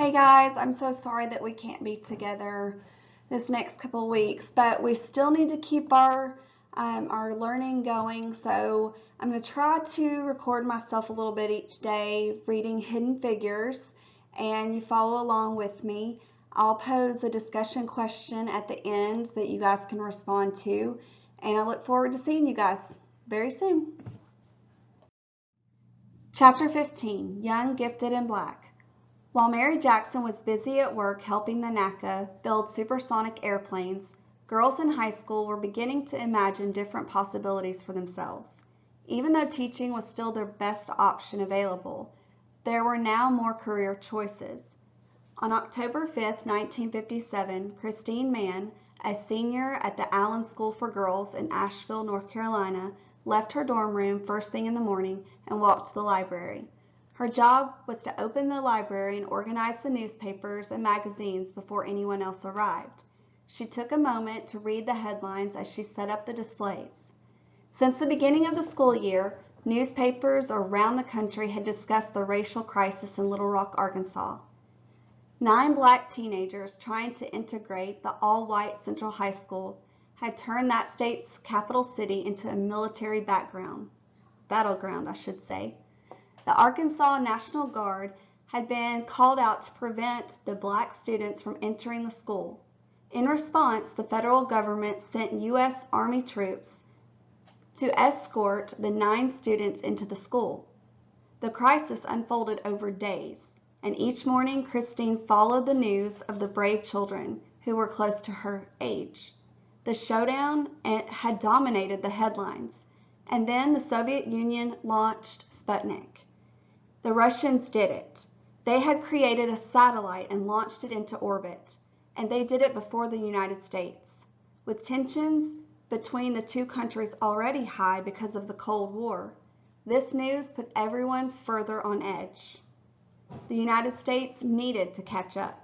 Hey guys, I'm so sorry that we can't be together this next couple of weeks, but we still need to keep our learning going. So I'm going to try to record myself a little bit each day reading Hidden Figures, and you follow along with me. I'll pose a discussion question at the end that you guys can respond to, and I look forward to seeing you guys very soon. Chapter 15, Young, Gifted, and Black. While Mary Jackson was busy at work helping the NACA build supersonic airplanes, girls in high school were beginning to imagine different possibilities for themselves. Even though teaching was still their best option available, there were now more career choices. On October 5, 1957, Christine Mann, a senior at the Allen School for Girls in Asheville, North Carolina, left her dorm room first thing in the morning and walked to the library. Her job was to open the library and organize the newspapers and magazines before anyone else arrived. She took a moment to read the headlines as she set up the displays. Since the beginning of the school year, newspapers around the country had discussed the racial crisis in Little Rock, Arkansas. 9 black teenagers trying to integrate the all-white Central High School had turned that state's capital city into a military battleground, I should say. The Arkansas National Guard had been called out to prevent the black students from entering the school. In response, the federal government sent U.S. Army troops to escort the 9 students into the school. The crisis unfolded over days, and each morning Christine followed the news of the brave children who were close to her age. The showdown had dominated the headlines, and then the Soviet Union launched Sputnik. The Russians did it. They had created a satellite and launched it into orbit, and they did it before the United States. With tensions between the two countries already high because of the Cold War, this news put everyone further on edge. The United States needed to catch up.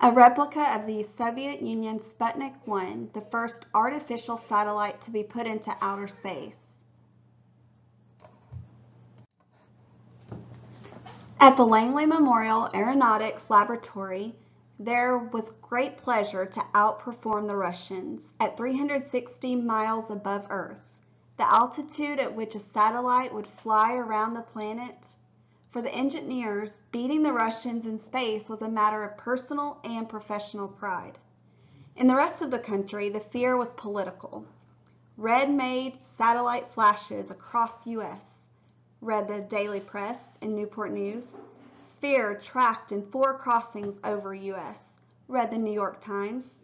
A replica of the Soviet Union Sputnik 1, the first artificial satellite to be put into outer space. At the Langley Memorial Aeronautics Laboratory, there was great pleasure to outperform the Russians at 360 miles above Earth, the altitude at which a satellite would fly around the planet. For the engineers, beating the Russians in space was a matter of personal and professional pride. In the rest of the country, the fear was political. Red made satellite flashes across U.S., read the Daily Press and Newport News. Sphere tracked in 4 crossings over U.S., read the New York Times.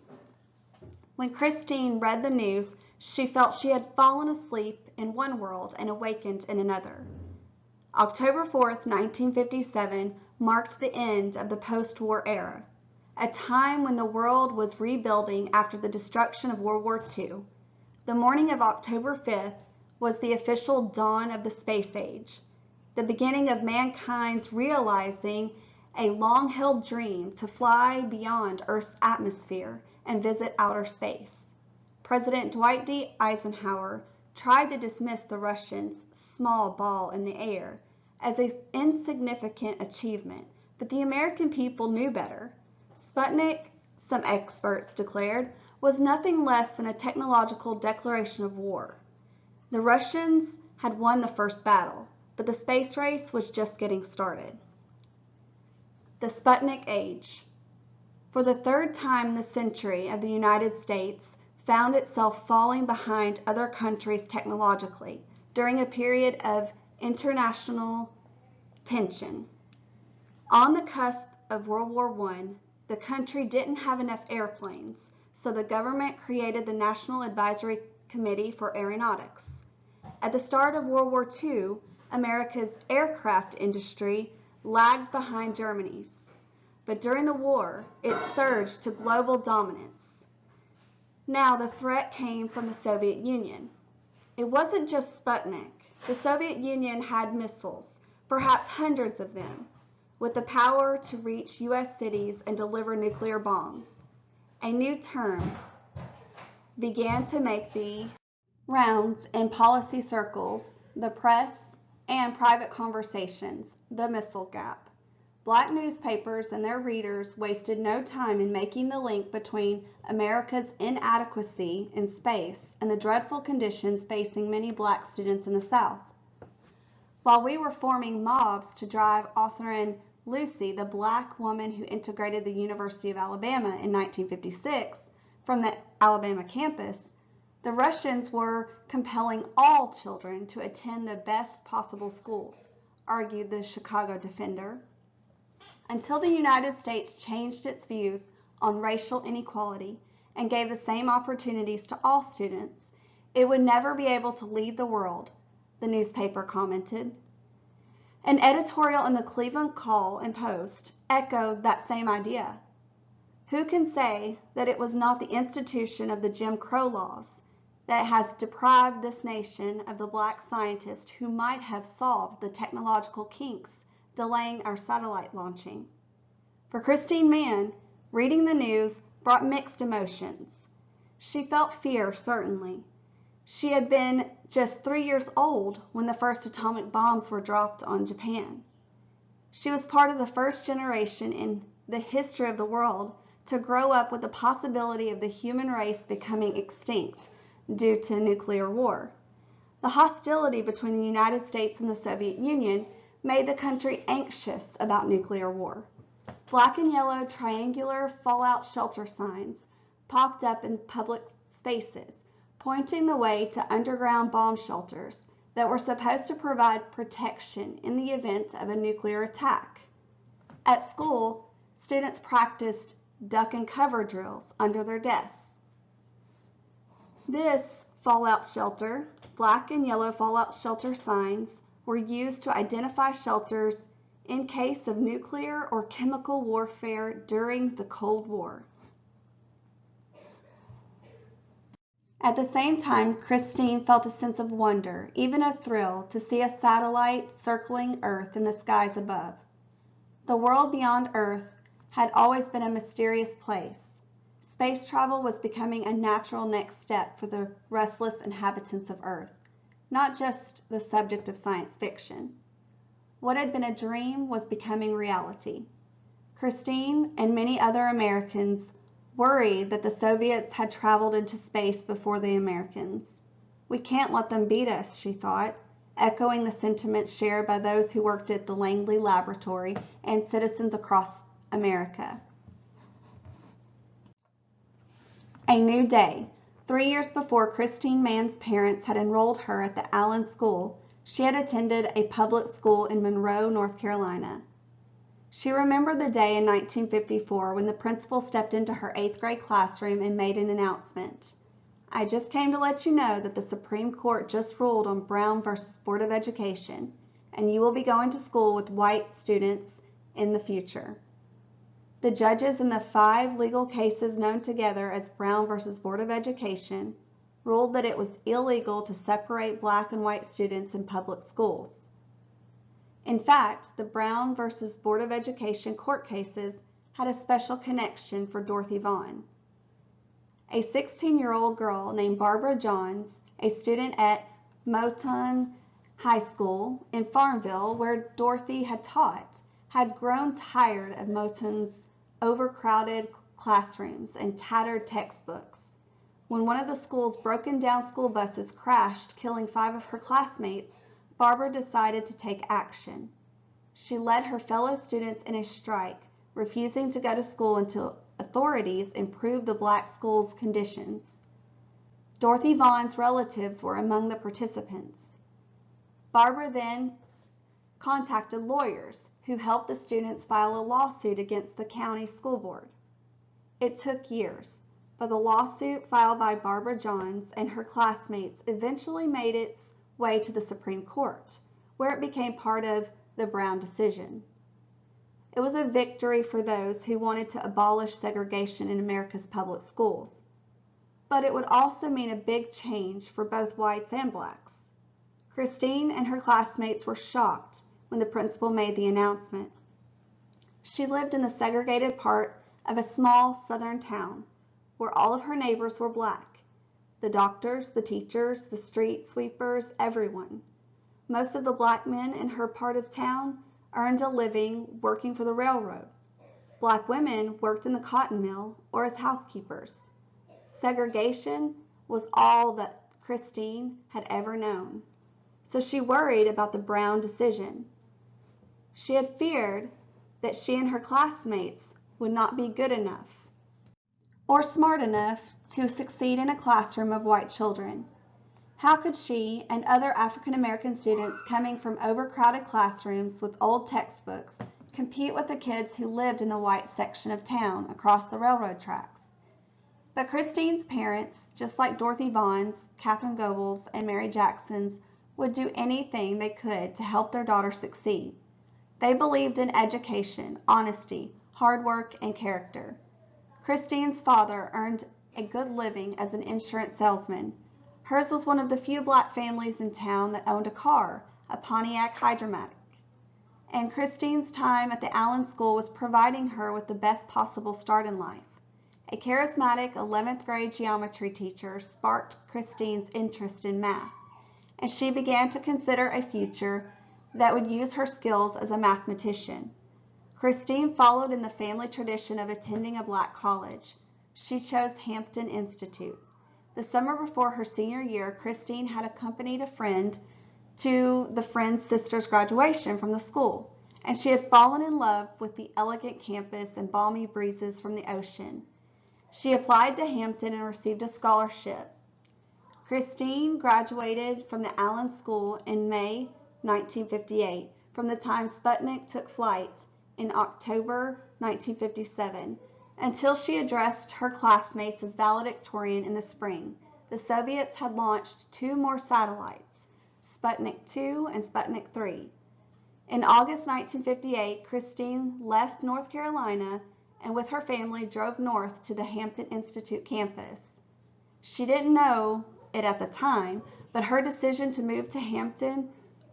When Christine read the news, she felt she had fallen asleep in one world and awakened in another. October 4th, 1957 marked the end of the post-war era, a time when the world was rebuilding after the destruction of World War II. The morning of October 5th was the official dawn of the space age, the beginning of mankind's realizing a long-held dream to fly beyond Earth's atmosphere and visit outer space. President Dwight D. Eisenhower tried to dismiss the Russians' small ball in the air as an insignificant achievement, but the American people knew better. Sputnik, some experts declared, was nothing less than a technological declaration of war. The Russians had won the first battle, but the space race was just getting started. The Sputnik Age. For the 3rd time, the century of the United States found itself falling behind other countries technologically during a period of international tension. On the cusp of World War I, the country didn't have enough airplanes, so the government created the National Advisory Committee for Aeronautics. At the start of World War II, America's aircraft industry lagged behind Germany's, but during the war, it surged to global dominance. Now the threat came from the Soviet Union. It wasn't just Sputnik. The Soviet Union had missiles, perhaps hundreds of them, with the power to reach U.S. cities and deliver nuclear bombs. A new term began to make the rounds in policy circles, the press, and private conversations, the missile gap. Black newspapers and their readers wasted no time in making the link between America's inadequacy in space and the dreadful conditions facing many black students in the South. While we were forming mobs to drive authorin Lucy, the black woman who integrated the University of Alabama in 1956, from the Alabama campus, the Russians were compelling all children to attend the best possible schools, argued the Chicago Defender. Until the United States changed its views on racial inequality and gave the same opportunities to all students, it would never be able to lead the world, the newspaper commented. An editorial in the Cleveland Call and Post echoed that same idea. Who can say that it was not the institution of the Jim Crow laws that has deprived this nation of the black scientists who might have solved the technological kinks delaying our satellite launching? For Christine Mann, reading the news brought mixed emotions. She felt fear, certainly. She had been just 3 years old when the first atomic bombs were dropped on Japan. She was part of the first generation in the history of the world to grow up with the possibility of the human race becoming extinct due to nuclear war. The hostility between the United States and the Soviet Union made the country anxious about nuclear war. Black and yellow triangular fallout shelter signs popped up in public spaces, pointing the way to underground bomb shelters that were supposed to provide protection in the event of a nuclear attack. At school, students practiced duck and cover drills under their desks. This fallout shelter, black and yellow fallout shelter signs, were used to identify shelters in case of nuclear or chemical warfare during the Cold War. At the same time, Christine felt a sense of wonder, even a thrill, to see a satellite circling Earth in the skies above. The world beyond Earth had always been a mysterious place. Space travel was becoming a natural next step for the restless inhabitants of Earth, not just the subject of science fiction. What had been a dream was becoming reality. Christine and many other Americans worried that the Soviets had traveled into space before the Americans. We can't let them beat us, she thought, echoing the sentiments shared by those who worked at the Langley Laboratory and citizens across America. A new day. 3 years before Christine Mann's parents had enrolled her at the Allen School, she had attended a public school in Monroe, North Carolina. She remembered the day in 1954 when the principal stepped into her 8th grade classroom and made an announcement. I just came to let you know that the Supreme Court just ruled on Brown versus Board of Education, and you will be going to school with white students in the future. The judges in the 5 legal cases known together as Brown versus Board of Education ruled that it was illegal to separate black and white students in public schools. In fact, the Brown versus Board of Education court cases had a special connection for Dorothy Vaughan. A 16-year-old girl named Barbara Johns, a student at Moton High School in Farmville, where Dorothy had taught, had grown tired of Moton's overcrowded classrooms and tattered textbooks. When one of the school's broken down school buses crashed, killing 5 of her classmates, Barbara decided to take action. She led her fellow students in a strike, refusing to go to school until authorities improved the black school's conditions. Dorothy Vaughan's relatives were among the participants. Barbara then contacted lawyers who helped the students file a lawsuit against the county school board. It took years, but the lawsuit filed by Barbara Johns and her classmates eventually made its way to the Supreme Court, where it became part of the Brown decision. It was a victory for those who wanted to abolish segregation in America's public schools, but it would also mean a big change for both whites and blacks. Christine and her classmates were shocked when the principal made the announcement. She lived in the segregated part of a small southern town where all of her neighbors were black. The doctors, the teachers, the street sweepers, everyone. Most of the black men in her part of town earned a living working for the railroad. Black women worked in the cotton mill or as housekeepers. Segregation was all that Christine had ever known. So she worried about the Brown decision. She had feared that she and her classmates would not be good enough or smart enough to succeed in a classroom of white children. How could she and other African American students coming from overcrowded classrooms with old textbooks compete with the kids who lived in the white section of town across the railroad tracks? But Christine's parents, just like Dorothy Vaughn's, Catherine Goebel's, and Mary Jackson's, would do anything they could to help their daughter succeed. They believed in education, honesty, hard work, and character. Christine's father earned a good living as an insurance salesman. Hers was one of the few black families in town that owned a car, a Pontiac Hydromatic. And Christine's time at the Allen School was providing her with the best possible start in life. A charismatic 11th grade geometry teacher sparked Christine's interest in math, and she began to consider a future that would use her skills as a mathematician. Christine followed in the family tradition of attending a black college. She chose Hampton Institute. The summer before her senior year, Christine had accompanied a friend to the friend's sister's graduation from the school, and she had fallen in love with the elegant campus and balmy breezes from the ocean. She applied to Hampton and received a scholarship. Christine graduated from the Allen School in May 1958, from the time Sputnik took flight in October 1957, until she addressed her classmates as valedictorian in the spring. The Soviets had launched 2 more satellites, Sputnik 2 and Sputnik 3. In August 1958, Christine left North Carolina and with her family drove north to the Hampton Institute campus. She didn't know it at the time, but her decision to move to Hampton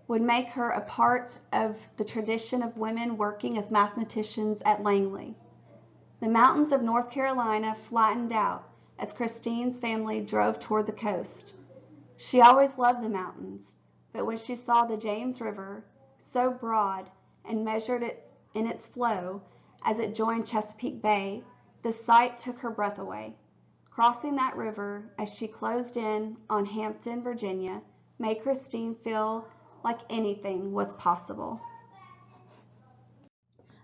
would make her a part of the tradition of women working as mathematicians at Langley. The mountains of North Carolina flattened out as Christine's family drove toward the coast. She always loved the mountains, but when she saw the James River, so broad and measured it in its flow as it joined Chesapeake Bay, the sight took her breath away. Crossing that river as she closed in on Hampton, Virginia, made Christine feel like anything was possible.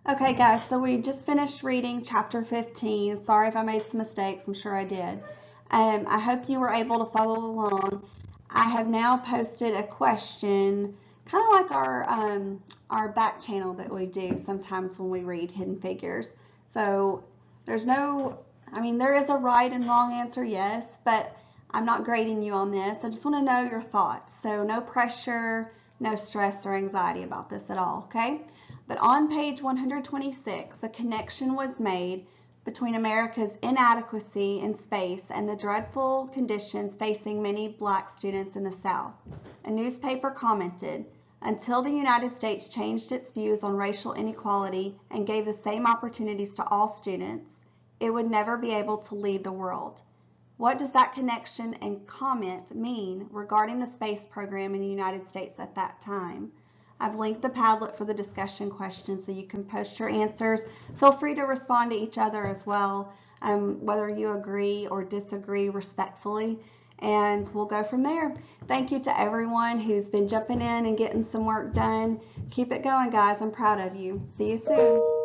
Okay guys, so we just finished reading chapter 15. Sorry if I made some mistakes, I'm sure I did. I hope you were able to follow along. I have now posted a question, kind of like our back channel that we do sometimes when we read Hidden Figures. So there's no, there is a right and wrong answer, yes, but I'm not grading you on this. I just want to know your thoughts. So no pressure, no stress or anxiety about this at all, okay? But on page 126, a connection was made between America's inadequacy in space and the dreadful conditions facing many black students in the South. A newspaper commented, "Until the United States changed its views on racial inequality and gave the same opportunities to all students, it would never be able to lead the world." What does that connection and comment mean regarding the space program in the United States at that time? I've linked the Padlet for the discussion questions so you can post your answers. Feel free to respond to each other as well, whether you agree or disagree respectfully, and we'll go from there. Thank you to everyone who's been jumping in and getting some work done. Keep it going, guys. I'm proud of you. See you soon.